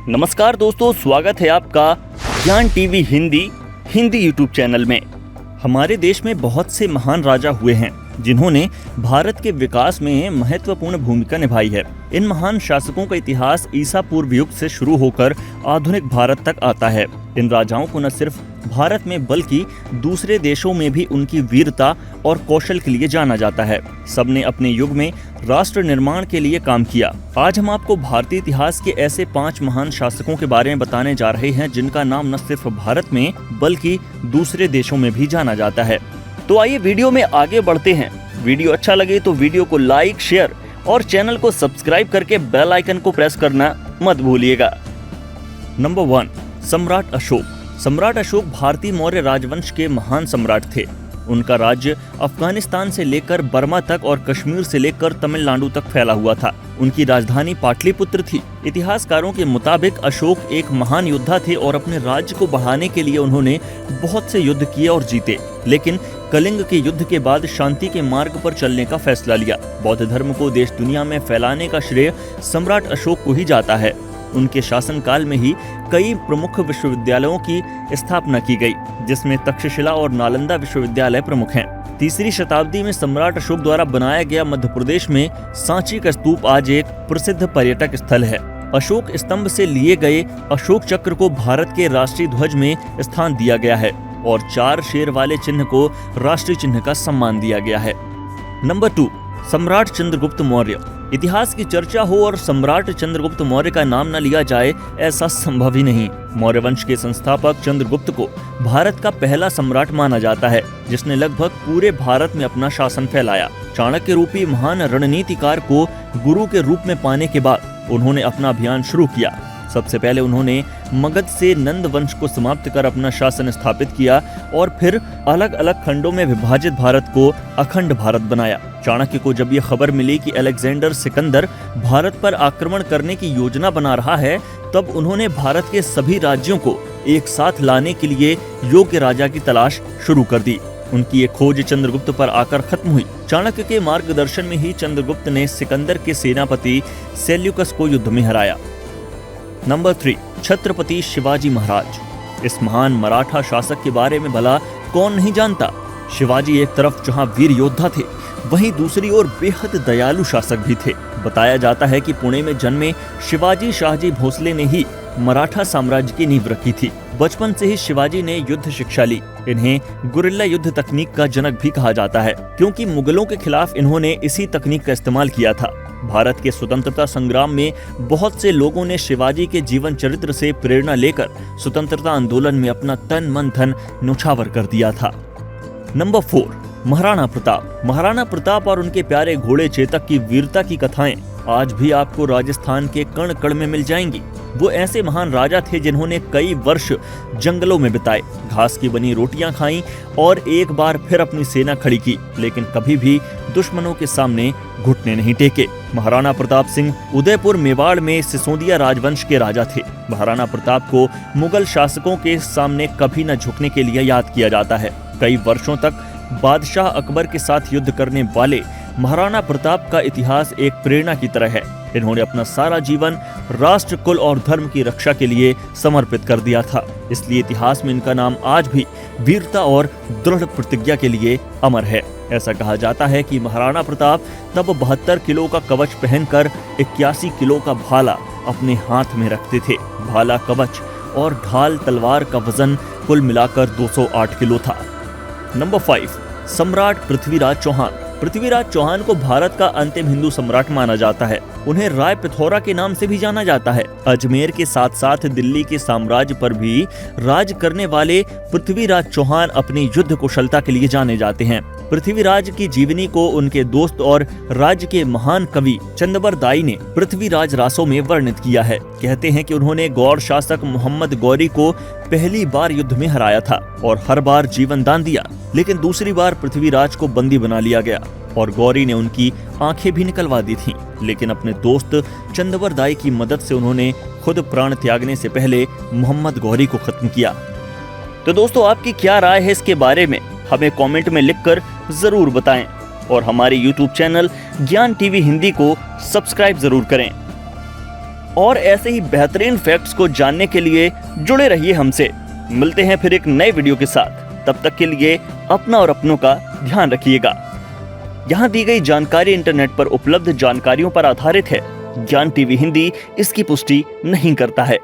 नमस्कार दोस्तों, स्वागत है आपका ज्ञान टीवी हिंदी यूट्यूब चैनल में। हमारे देश में बहुत से महान राजा हुए हैं जिन्होंने भारत के विकास में महत्वपूर्ण भूमिका निभाई है। इन महान शासकों का इतिहास ईसा पूर्व युग से शुरू होकर आधुनिक भारत तक आता है। इन राजाओं को न सिर्फ भारत में बल्कि दूसरे देशों में भी उनकी वीरता और कौशल के लिए जाना जाता है। सबने अपने युग में राष्ट्र निर्माण के लिए काम किया। आज हम आपको भारतीय इतिहास के ऐसे 5 महान शासकों के बारे में बताने जा रहे हैं जिनका नाम न सिर्फ भारत में बल्कि दूसरे देशों में भी जाना जाता है। तो आइए वीडियो में आगे बढ़ते हैं। वीडियो अच्छा लगे तो वीडियो को लाइक, शेयर और चैनल को सब्सक्राइब करके बेल आइकन को प्रेस करना मत भूलिएगा। नंबर 1, सम्राट अशोक। सम्राट अशोक भारतीय मौर्य राजवंश के महान सम्राट थे। उनका राज्य अफगानिस्तान से लेकर बर्मा तक और कश्मीर से लेकर तमिलनाडु तक फैला हुआ था। उनकी राजधानी पाटलिपुत्र थी। इतिहासकारों के मुताबिक अशोक एक महान योद्धा थे और अपने राज्य को बढ़ाने के लिए उन्होंने बहुत से युद्ध किए और जीते, लेकिन कलिंग के युद्ध के बाद शांति के मार्ग पर चलने का फैसला लिया। बौद्ध धर्म को देश दुनिया में फैलाने का श्रेय सम्राट अशोक को ही जाता है। उनके शासनकाल में ही कई प्रमुख विश्वविद्यालयों की स्थापना की गई, जिसमें तक्षशिला और नालंदा विश्वविद्यालय प्रमुख हैं। 3री शताब्दी में सम्राट अशोक द्वारा बनाया गया मध्य प्रदेश में सांची का स्तूप आज एक प्रसिद्ध पर्यटक स्थल है। अशोक स्तंभ से लिए गए अशोक चक्र को भारत के राष्ट्रीय ध्वज में स्थान दिया गया है और 4 शेर वाले चिन्ह को राष्ट्रीय चिन्ह का सम्मान दिया गया है। नंबर 2, सम्राट चंद्रगुप्त मौर्य। इतिहास की चर्चा हो और सम्राट चंद्रगुप्त मौर्य का नाम न लिया जाए, ऐसा संभव ही नहीं। मौर्य वंश के संस्थापक चंद्रगुप्त को भारत का पहला सम्राट माना जाता है, जिसने लगभग पूरे भारत में अपना शासन फैलाया। चाणक्य रूपी महान रणनीतिकार को गुरु के रूप में पाने के बाद उन्होंने अपना अभियान शुरू किया। सबसे पहले उन्होंने मगध से नंद वंश को समाप्त कर अपना शासन स्थापित किया और फिर अलग अलग खंडों में विभाजित भारत को अखंड भारत बनाया। चाणक्य को जब यह खबर मिली कि अलेक्जेंडर सिकंदर भारत पर आक्रमण करने की योजना बना रहा है, तब उन्होंने भारत के सभी राज्यों को एक साथ लाने के लिए योग्य राजा की तलाश शुरू कर दी। उनकी ये खोज चंद्रगुप्त पर आकर खत्म हुई। चाणक्य के मार्गदर्शन में ही चंद्रगुप्त ने सिकंदर के सेनापति सेल्यूकस को युद्ध में हराया। नंबर 3, छत्रपति शिवाजी महाराज। इस महान मराठा शासक के बारे में भला कौन नहीं जानता। शिवाजी एक तरफ जहां वीर योद्धा थे, वहीं दूसरी ओर बेहद दयालु शासक भी थे। बताया जाता है कि पुणे में जन्मे शिवाजी शाहजी भोसले ने ही मराठा साम्राज्य की नींव रखी थी। बचपन से ही शिवाजी ने युद्ध शिक्षा ली। इन्हें गुरिल्ला युद्ध तकनीक का जनक भी कहा जाता है, क्योंकि मुगलों के खिलाफ इन्होंने इसी तकनीक का इस्तेमाल किया था। भारत के स्वतंत्रता संग्राम में बहुत से लोगों ने शिवाजी के जीवन चरित्र से प्रेरणा लेकर स्वतंत्रता आंदोलन में अपना तन मन धन न्यौछावर कर दिया था। नंबर 4, महाराणा प्रताप। महाराणा प्रताप और उनके प्यारे घोड़े चेतक की वीरता की कथाएं आज भी आपको राजस्थान के कण कण में मिल जाएंगी। वो ऐसे महान राजा थे जिन्होंने कई वर्ष जंगलों में बिताए, घास की बनी रोटियां खाई और एक बार फिर अपनी सेना खड़ी की, लेकिन कभी भी दुश्मनों के सामने घुटने नहीं टेके। महाराणा प्रताप सिंह उदयपुर मेवाड़ में सिसोदिया राजवंश के राजा थे। महाराणा प्रताप को मुगल शासकों के सामने कभी न झुकने के लिए याद किया जाता है। कई वर्षों तक बादशाह अकबर के साथ युद्ध करने वाले महाराणा प्रताप का इतिहास एक प्रेरणा की तरह है। इन्होंने अपना सारा जीवन राष्ट्र, कुल और धर्म की रक्षा के लिए समर्पित कर दिया था। इसलिए इतिहास में इनका नाम आज भी वीरता और दृढ़ प्रतिज्ञा के लिए अमर है। ऐसा कहा जाता है कि महाराणा प्रताप तब 72 किलो का कवच पहनकर 81 किलो का भाला अपने हाथ में रखते थे। भाला, कवच और ढाल तलवार का वजन कुल मिलाकर 208 किलो था। नंबर 5, सम्राट पृथ्वीराज चौहान। पृथ्वीराज चौहान को भारत का अंतिम हिंदू सम्राट माना जाता है। उन्हें राय पिथौरा के नाम से भी जाना जाता है। अजमेर के साथ साथ दिल्ली के साम्राज्य पर भी राज करने वाले पृथ्वीराज चौहान अपनी युद्ध कुशलता के लिए जाने जाते हैं। पृथ्वीराज की जीवनी को उनके दोस्त और राज्य के महान कवि चंदबर दाई ने पृथ्वीराज रासों में वर्णित किया है। कहते हैं कि उन्होंने गौड़ शासक मोहम्मद गौरी को पहली बार युद्ध में हराया था और हर बार जीवन दान दिया, लेकिन दूसरी बार पृथ्वीराज को बंदी बना लिया गया और गौरी ने उनकी आंखें भी निकलवा दी थीं। लेकिन अपने दोस्त चंदबर दाई की मदद से उन्होंने खुद प्राण त्यागने से पहले मोहम्मद गौरी को खत्म किया। तो दोस्तों, आपकी क्या राय है इसके बारे में, हमें कमेंट में लिखकर जरूर बताएं और हमारे YouTube चैनल ज्ञान टीवी हिंदी को सब्सक्राइब जरूर करें। और ऐसे ही बेहतरीन फैक्ट्स को जानने के लिए जुड़े रहिए हमसे। मिलते हैं फिर एक नए वीडियो के साथ। तब तक के लिए अपना और अपनों का ध्यान रखिएगा। यहाँ दी गई जानकारी इंटरनेट पर उपलब्ध जानकारियों पर आधारित है। ज्ञान टीवी हिंदी इसकी पुष्टि नहीं करता है।